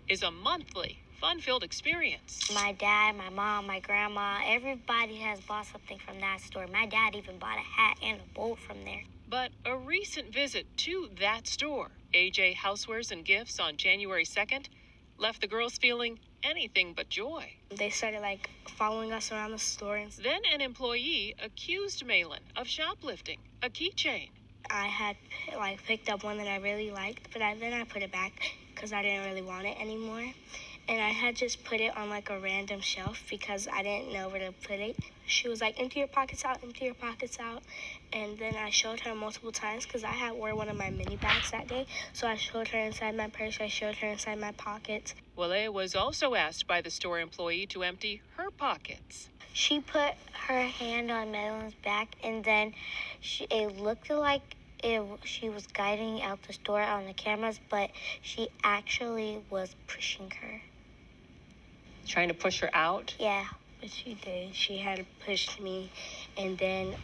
is a monthly, fun-filled experience. My dad, my mom, my grandma, everybody has bought something from that store. My dad even bought a hat and a bowl from there. But a recent visit to that store, AJ Housewares and Gifts on January 2nd, left the girls feeling anything but joy. They started following us around the store. Then an employee accused Malin of shoplifting a keychain. I had picked up one that I really liked, but then I put it back because I didn't really want it anymore. And I had just put it on a random shelf because I didn't know where to put it. She was like, empty your pockets out, empty your pockets out. And then I showed her multiple times because I had wore one of my mini bags that day. So I showed her inside my purse, I showed her inside my pockets. Wale was also asked by the store employee to empty her pockets. She put her hand on Madeline's back, and then it looked like she was guiding out the store on the cameras, but she actually was pushing her. Trying to push her out? Yeah, but she did. She had pushed me, and then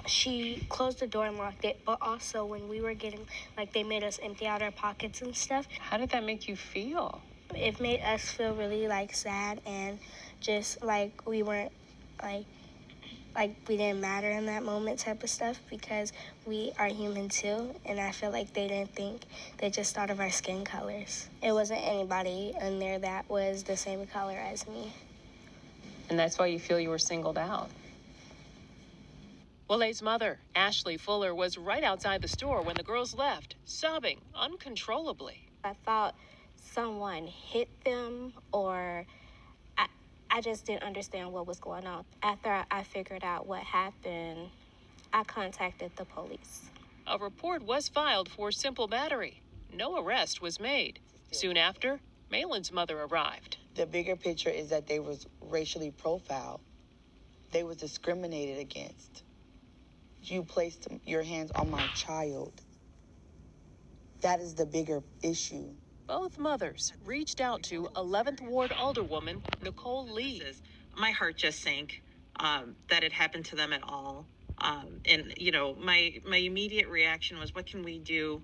she closed the door and locked it. But also, when we were getting, they made us empty out our pockets and stuff. How did that make you feel? It made us feel really, sad, and just, we weren't, we didn't matter in that moment type of stuff, because we are human too, and I feel like they didn't think, they just thought of our skin colors. It wasn't anybody in there that was the same color as me. And that's why you feel you were singled out. Wale's mother, Ashley Fuller, was right outside the store when the girls left, sobbing uncontrollably. I thought someone hit them, or I just didn't understand what was going on. After I figured out what happened, I contacted the police. A report was filed for simple battery. No arrest was made. Soon after, Malin's mother arrived. The bigger picture is that they was racially profiled. They was discriminated against. You placed your hands on my child. That is the bigger issue. Both mothers reached out to 11th Ward Alderwoman Nicole Lee. My heart just sank that it happened to them at all. And, my immediate reaction was, what can we do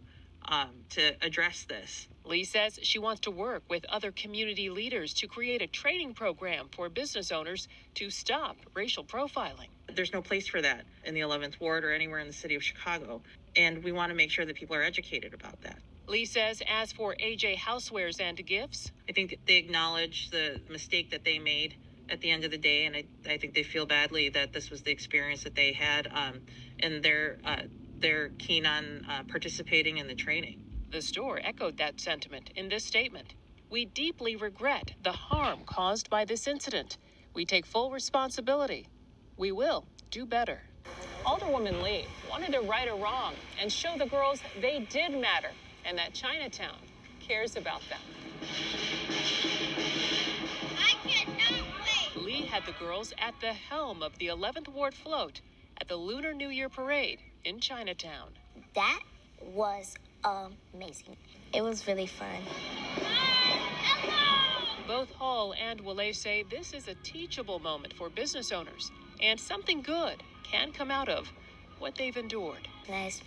to address this? Lee says she wants to work with other community leaders to create a training program for business owners to stop racial profiling. There's no place for that in the 11th Ward or anywhere in the city of Chicago. And we want to make sure that people are educated about that. Lee says as for AJ Housewares and Gifts, I think they acknowledge the mistake that they made at the end of the day, and I think they feel badly that this was the experience that they had, and they're keen on participating in the training. The store echoed that sentiment in this statement. We deeply regret the harm caused by this incident. We take full responsibility. We will do better. Alderwoman Lee wanted to right a wrong and show the girls they did matter and that Chinatown cares about them. I cannot wait. Lee had the girls at the helm of the 11th Ward float at the Lunar New Year Parade in Chinatown. That was amazing. It was really fun. Both Hall and Wale say this is a teachable moment for business owners, and something good can come out of what they've endured. Nice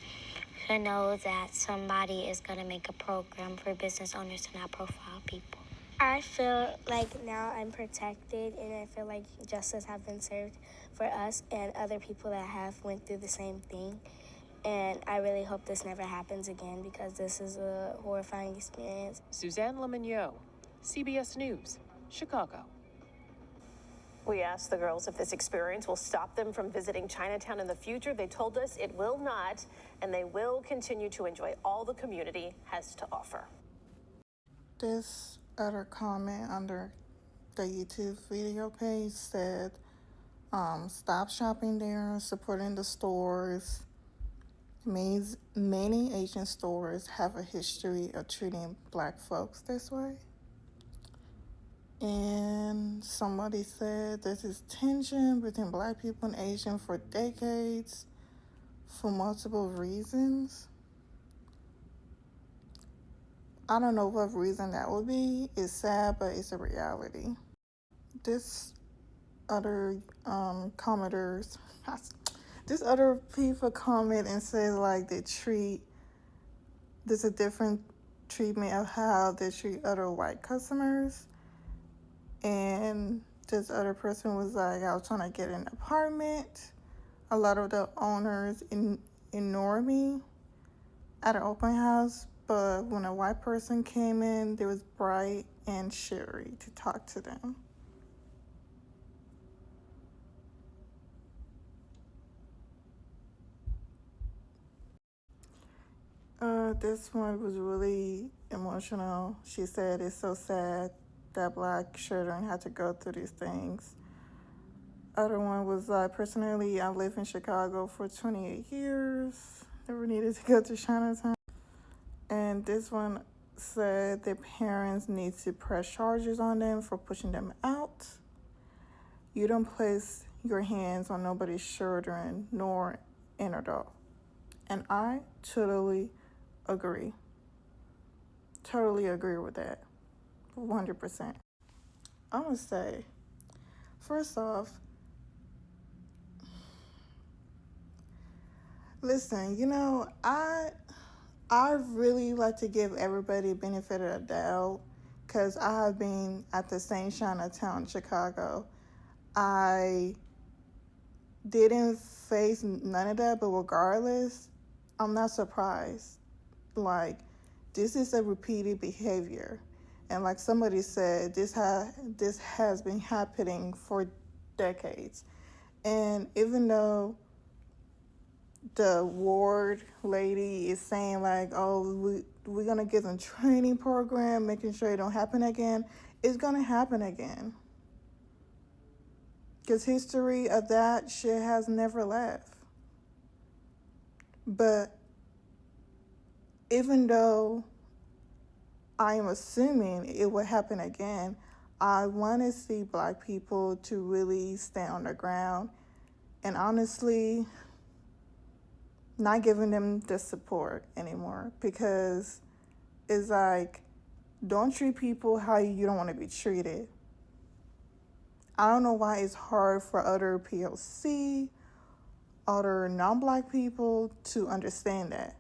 to know that somebody is going to make a program for business owners to not profile people. I feel like now I'm protected, and I feel like justice has been served for us and other people that have went through the same thing. And I really hope this never happens again, because this is a horrifying experience. Suzanne Lemignot, CBS News, Chicago. We asked the girls if this experience will stop them from visiting Chinatown in the future. They told us it will not, and they will continue to enjoy all the community has to offer. This other comment under the YouTube video page said, stop shopping there, supporting the stores. Many Asian stores have a history of treating Black folks this way. And somebody said there's this tension between Black people and Asian for decades for multiple reasons. I don't know what reason that would be. It's sad, but it's a reality. This other commenters, this other people comment and says they treat, there's a difference treatment of how they treat other white customers. And this other person was like, I was trying to get an apartment. A lot of the owners ignored me at an open house, but when a white person came in, they was bright and cheery to talk to them. This one was really emotional. She said it's so sad that Black children had to go through these things. Other one was like, personally, I lived in Chicago for 28 years. Never needed to go to Chinatown. And this one said their parents need to press charges on them for pushing them out. You don't place your hands on nobody's children nor an adult. And I totally agree. Totally agree with that. 100%. I'm going to say, first off, listen, I really like to give everybody benefit of the doubt because I have been at the same Chinatown Chicago. I didn't face none of that, but regardless, I'm not surprised. Like, this is a repeated behavior. And like somebody said, this has been happening for decades. And even though the ward lady is saying like, oh, we're going to give them training program, making sure it don't happen again, it's going to happen again. Because history of that shit has never left. But even though I am assuming it will happen again, I want to see Black people to really stand on the ground and honestly not giving them the support anymore, because it's like, don't treat people how you don't want to be treated. I don't know why it's hard for other POC, other non-Black people to understand that.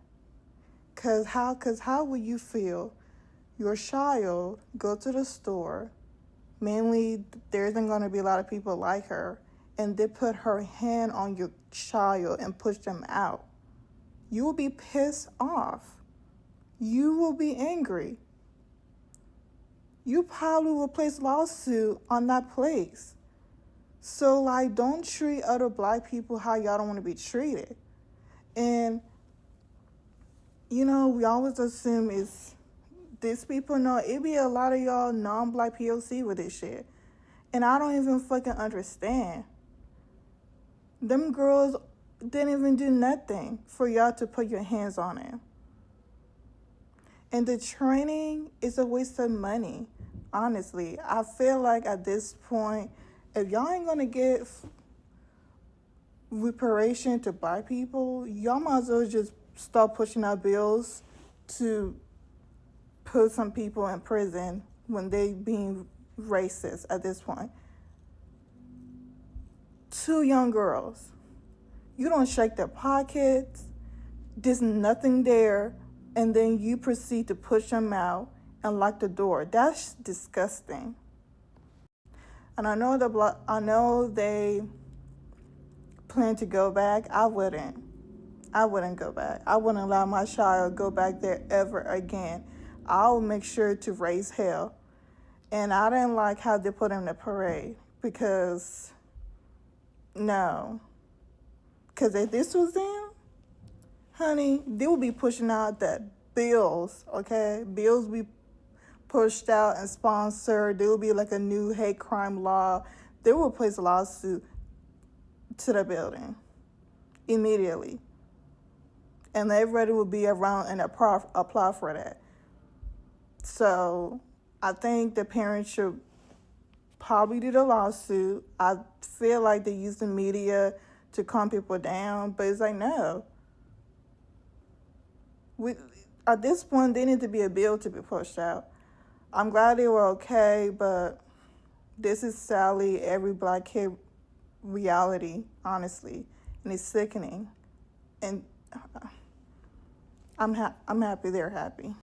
Cause how would you feel your child go to the store, mainly there isn't going to be a lot of people like her, and they put her hand on your child and push them out? You will be pissed off. You will be angry. You probably will place a lawsuit on that place. So, like, don't treat other Black people how y'all don't want to be treated. And, we always assume it's these people. No, it be a lot of y'all non-Black POC with this shit. And I don't even fucking understand. Them girls didn't even do nothing for y'all to put your hands on it. And the training is a waste of money, honestly. I feel like at this point, if y'all ain't gonna give reparation to Black people, y'all might as well just start pushing out bills to put some people in prison when they being racist at this point. 2 young girls. You don't shake their pockets. There's nothing there. And then you proceed to push them out and lock the door. That's disgusting. And I know they plan to go back. I wouldn't go back. I wouldn't allow my child to go back there ever again. I'll make sure to raise hell. And I didn't like how they put him in the parade, because no. Because if this was them, honey, they would be pushing out that bills, okay? Bills be pushed out and sponsored. There will be like a new hate crime law. They will place a lawsuit to the building immediately. And everybody will be around and apply for that. So I think the parents should probably do the lawsuit. I feel like they use the media to calm people down, but it's like, no. At this point, there need to be a bill to be pushed out. I'm glad they were okay, but this is sadly every Black kid reality, honestly, and it's sickening. And I'm happy they're happy.